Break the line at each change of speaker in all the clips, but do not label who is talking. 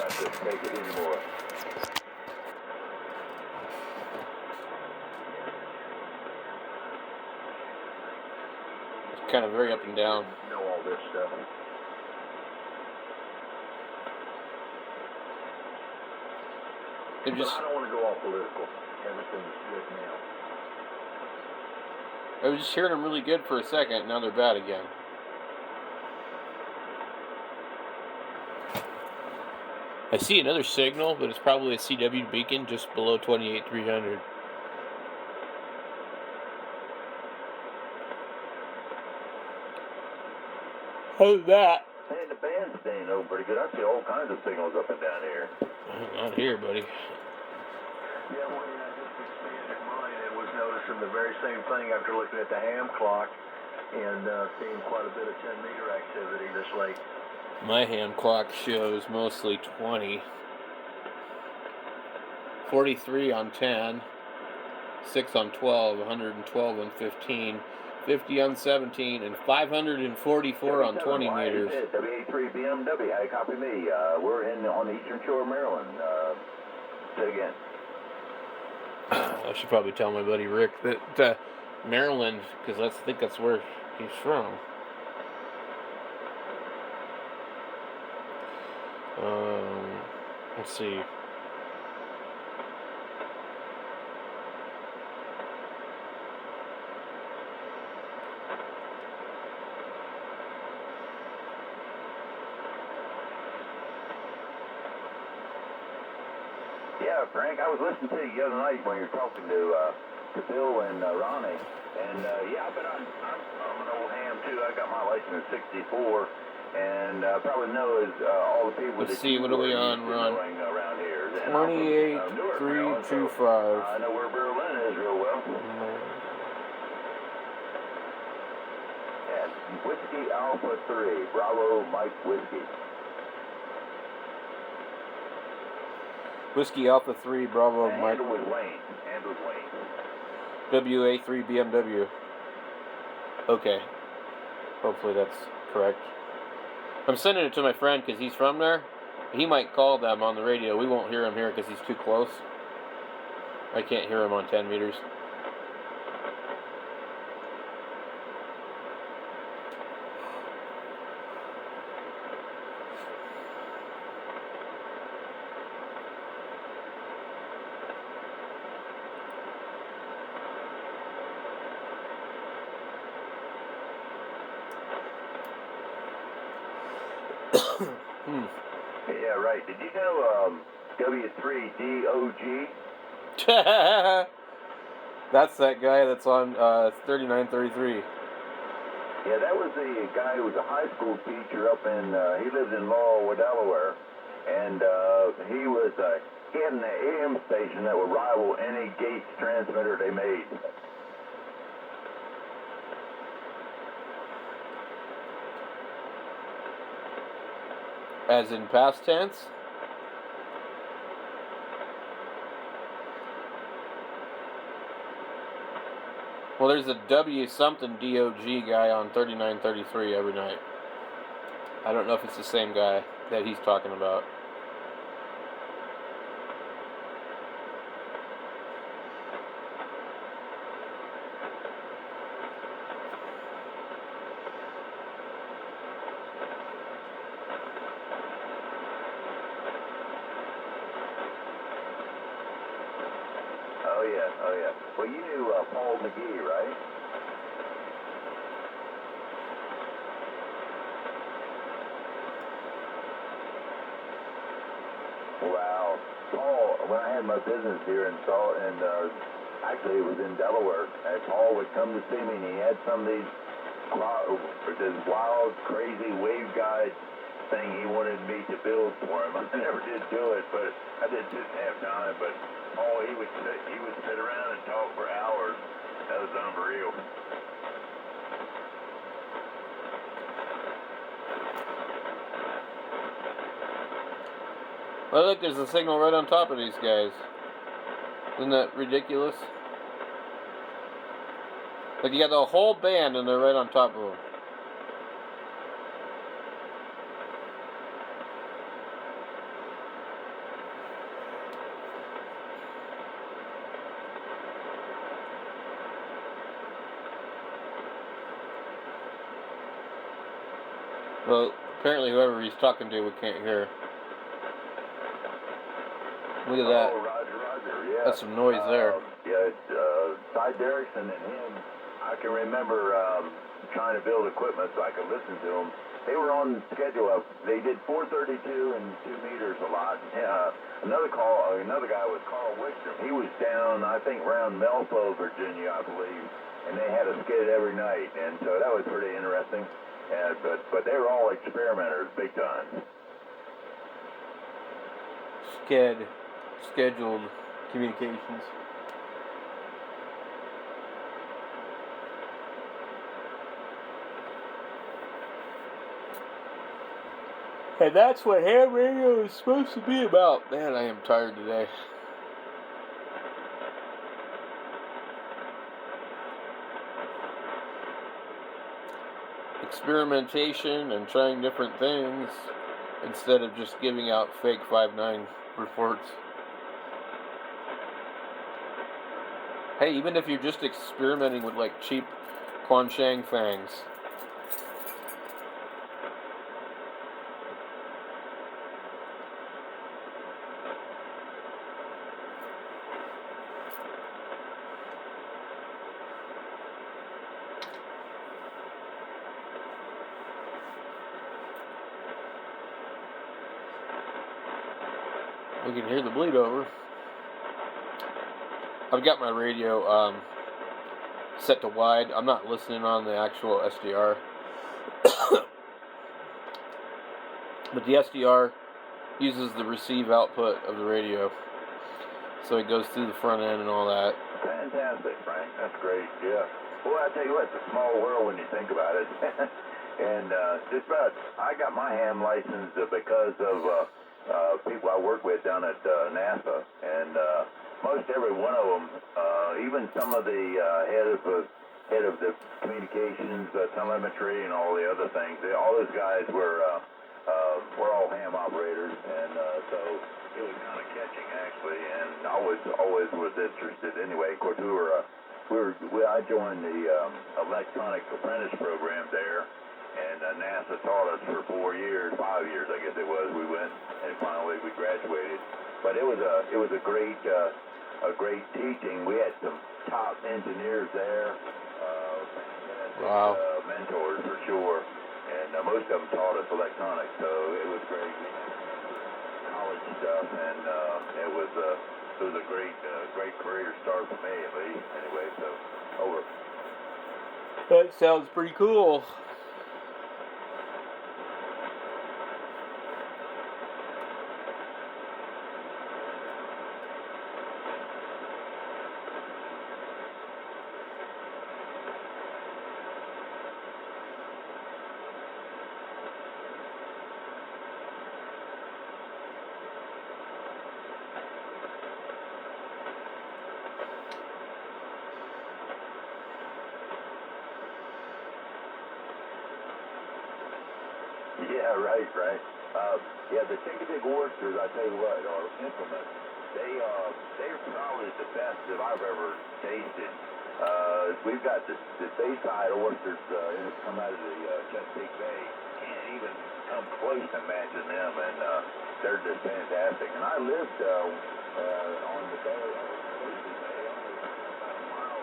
I couldn't take it anymore.
It's kind of very up and down.
You know all this stuff.
It just,
I don't want to go all political. Everything's good now.
I was just hearing them really good for a second. Now they're bad again. I see another signal, but it's probably a CW beacon just below 28,300. How's that?
Hey, the band's staying open pretty good. I see all kinds of signals up and down here.
Not here, buddy.
Yeah, well, I just expanded mine and was noticing the very same thing after looking at the ham clock and seeing quite a bit of 10-meter activity this late.
My hand clock shows mostly 20. 43 on 10. 6 on 12. 112 on 15. 50 on 17. And 544 on 20 meters.
WA3 BMW, how you copy me? We're on the eastern shore of Maryland. Say again.
I should probably tell my buddy Rick that Maryland, because I think that's where he's from. Let's see.
Yeah, Frank, I was listening to you the other night when you were talking to Bill and Ronnie, and yeah, but I'm an old ham too. I got my license at 64, and probably know is all the people.
Let's see, what are we on? We're on
around here.
28,325.
I know where Berlin is real well. Yeah, Whiskey Alpha 3, Bravo Mike Whiskey.
Whiskey Alpha 3, Bravo Mike.
And with Wayne.
WA3 BMW. Okay. Hopefully that's correct. I'm sending it to my friend because he's from there. He might call them on the radio. We won't hear him here because he's too close. I can't hear him on 10 meters.
Yeah, right. Did you know W3DOG?
That's that guy that's on 3933.
Yeah, that was the guy who was a high school teacher up in, he lived in Laurel, Delaware. And he had an AM station that would rival any Gates transmitter they made.
As in past tense? Well, there's a W something DOG guy on 3933 every night. I don't know if it's the same guy that he's talking about.
Oh yeah. Well, you knew Paul McGee, right? Wow. Paul, when I had my business here in Salt, and actually it was in Delaware, and Paul would come to see me, and he had some of these wild, crazy waveguide thing he wanted me to build for him. I never did do it, but I didn't have time. But he would sit around and talk for hours. That was unreal.
Well, look, there's a signal right on top of these guys. Isn't that ridiculous? Like, you got the whole band and they're right on top of them. Well, apparently whoever he's talking to, we can't hear. Look at that.
Oh, Roger, yeah.
That's some noise there.
Yeah, Ty Derrickson and him, I can remember trying to build equipment so I could listen to them. They were on schedule. They did 432 and 2 meters a lot. Another guy was Carl Wickstrom. He was down, I think, around Melville, Virginia, I believe, and they had a skid every night, and so that was pretty interesting. But they were all experimenters, big time.
Scheduled communications. And that's what ham radio is supposed to be about. Man, I am tired today. Experimentation and trying different things instead of just giving out fake 5.9 reports. Hey, even if you're just experimenting with like cheap Quanshang fangs. We can hear the bleed over. I've got my radio set to wide. I'm not listening on the actual SDR. But the SDR uses the receive output of the radio. So it goes through the front end and all that.
Fantastic, Frank. That's great, yeah. Well, I tell you what, it's a small world when you think about it. And just about, I got my ham license because of people I work with down at NASA. And most every one of them, even some of the head of the communications, telemetry, and all the other things, all those guys were all ham operators, and so it was kind of catching actually, and I always was interested anyway. Of course, I joined the electronic apprentice program there, and NASA taught us for 5 years, I guess it was. We went and finally we graduated, but it was a great teaching. We had some top engineers there,
Wow.
Mentors for sure. And most of them taught us electronics, so it was great. College stuff, and it was a great career start for me, at least. Anyway, so over.
That sounds pretty cool.
Yeah, right. The Chickadee oysters, I tell you what, are implements. They're probably the best that I've ever tasted. We've got the Bayside oysters come out of the Chesapeake Bay. Can't even come close to matching them, and they're just fantastic. And I lived on the bay, about a mile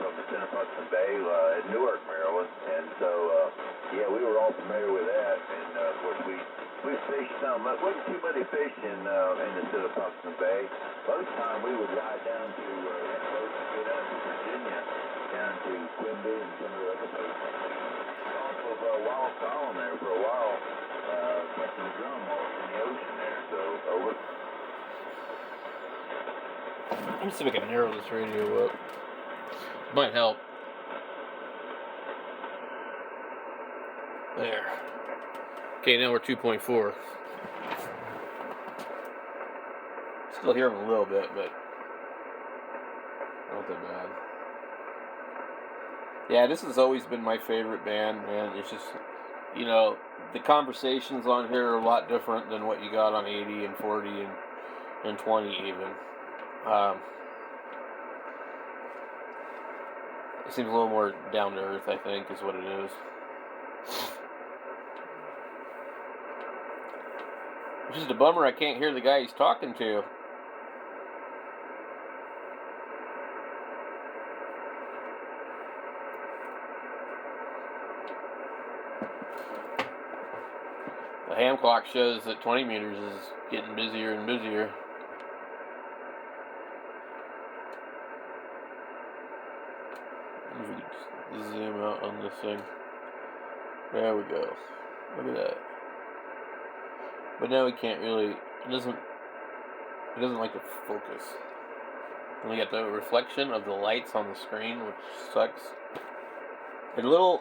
from the Central Bay at Newark, Maryland, and so we were all familiar with that. And of course we fished some. There wasn't too many fish in the Central Bay. Most of the time we would ride down to go down to Virginia, down to Quimby and some of the other places. Off of Wild Column there for a while, catching the drum off in the ocean there. So over.
Let me see if I can narrow this radio up. Might help. There. Okay, now we're 2.4. Still hear them a little bit, but not that bad. Yeah, this has always been my favorite band, man. It's just, the conversations on here are a lot different than what you got on 80 and 40 and 20 even. It seems a little more down to earth, I think, is what it is. It's just a bummer I can't hear the guy he's talking to. The ham clock shows that 20 meters is getting busier and busier. If we could just zoom out on this thing. There we go. Look at that. But now we can't really. It doesn't like to focus. And we got the reflection of the lights on the screen, which sucks. A little.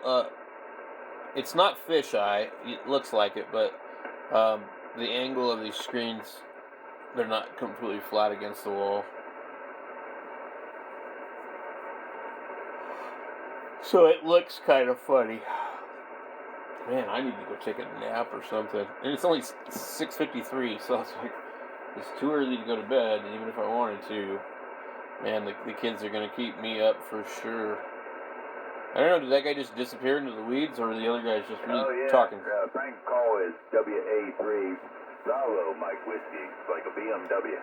It's not fisheye. It looks like it, but the angle of these screens, they're not completely flat against the wall. So it looks kind of funny. Man, I need to go take a nap or something. And it's only 6:53, so it's like it's too early to go to bed. And even if I wanted to, man, the kids are gonna keep me up for sure. I don't know. Did that guy just disappear into the weeds, or are the other guys just really talking?
Frank call is WA3 Bravo Mike Whiskey. It's like a BMW.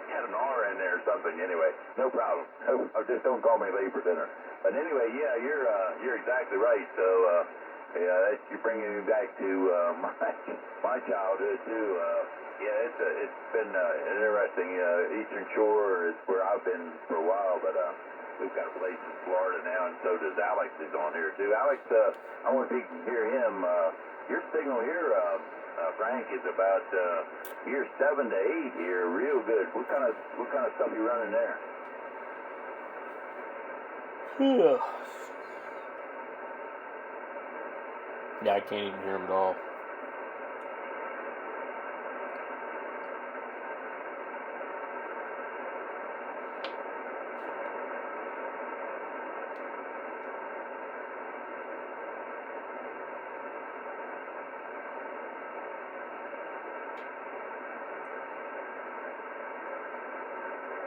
Had an R in there or something. Anyway, no problem. Just don't call me late for dinner. But anyway, yeah, you're exactly right. So yeah, you're bringing me back to my childhood too. Yeah, it's been interesting. Eastern Shore is where I've been for a while, but we've got a place in Florida now, and so does Alex is on here too. Alex, I want to see if you can hear him. Your signal here, Frank, is about year 7 to 8 here, real good. What kind of stuff you running there?
Yeah, I can't even hear him at all.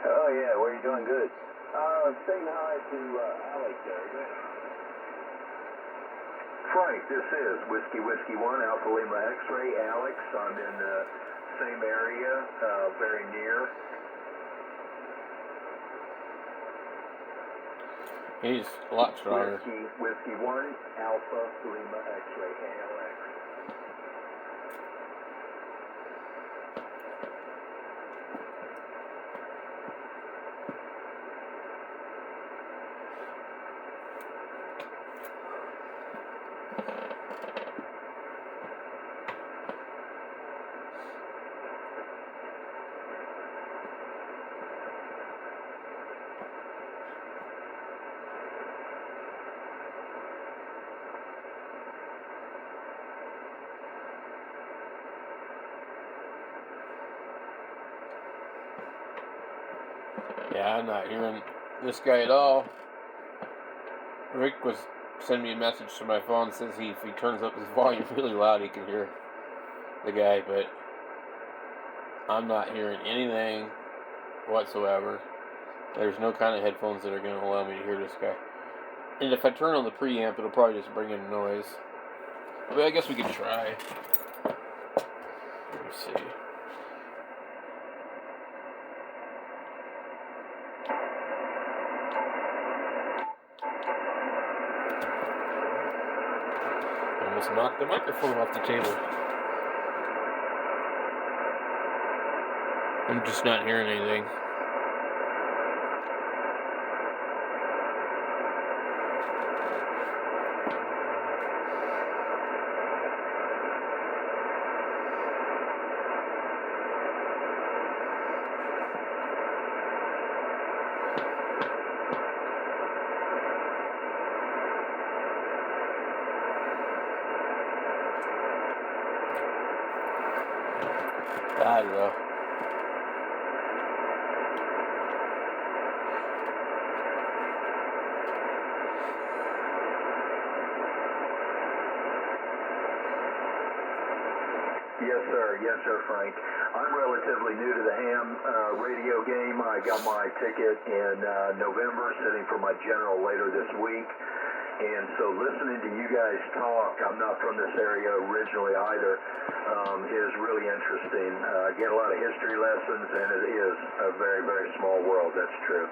Oh yeah, where are you doing? Good. Saying hi to Alex there. Frank, this is Whiskey 1 Alpha Lima X-Ray. Alex, I'm in the same area, very near.
He's a lot stronger.
Whiskey 1 Alpha Lima X-Ray. ALX.
Yeah, I'm not hearing this guy at all. Rick was sending me a message to my phone. Says if he turns up his volume really loud, he can hear the guy, but I'm not hearing anything whatsoever. There's no kind of headphones that are going to allow me to hear this guy. And if I turn on the preamp, it'll probably just bring in noise. But I guess we could try. Let's see. Almost knocked the microphone off the table. I'm just not hearing anything. I don't know.
Yes, sir, Frank. I'm relatively new to the ham radio game. I got my ticket in November, sitting for my general later this week.
And so listening to you guys talk, I'm not from this area originally either, is really interesting. I get a lot of history lessons, and it is a very, very small world, that's true.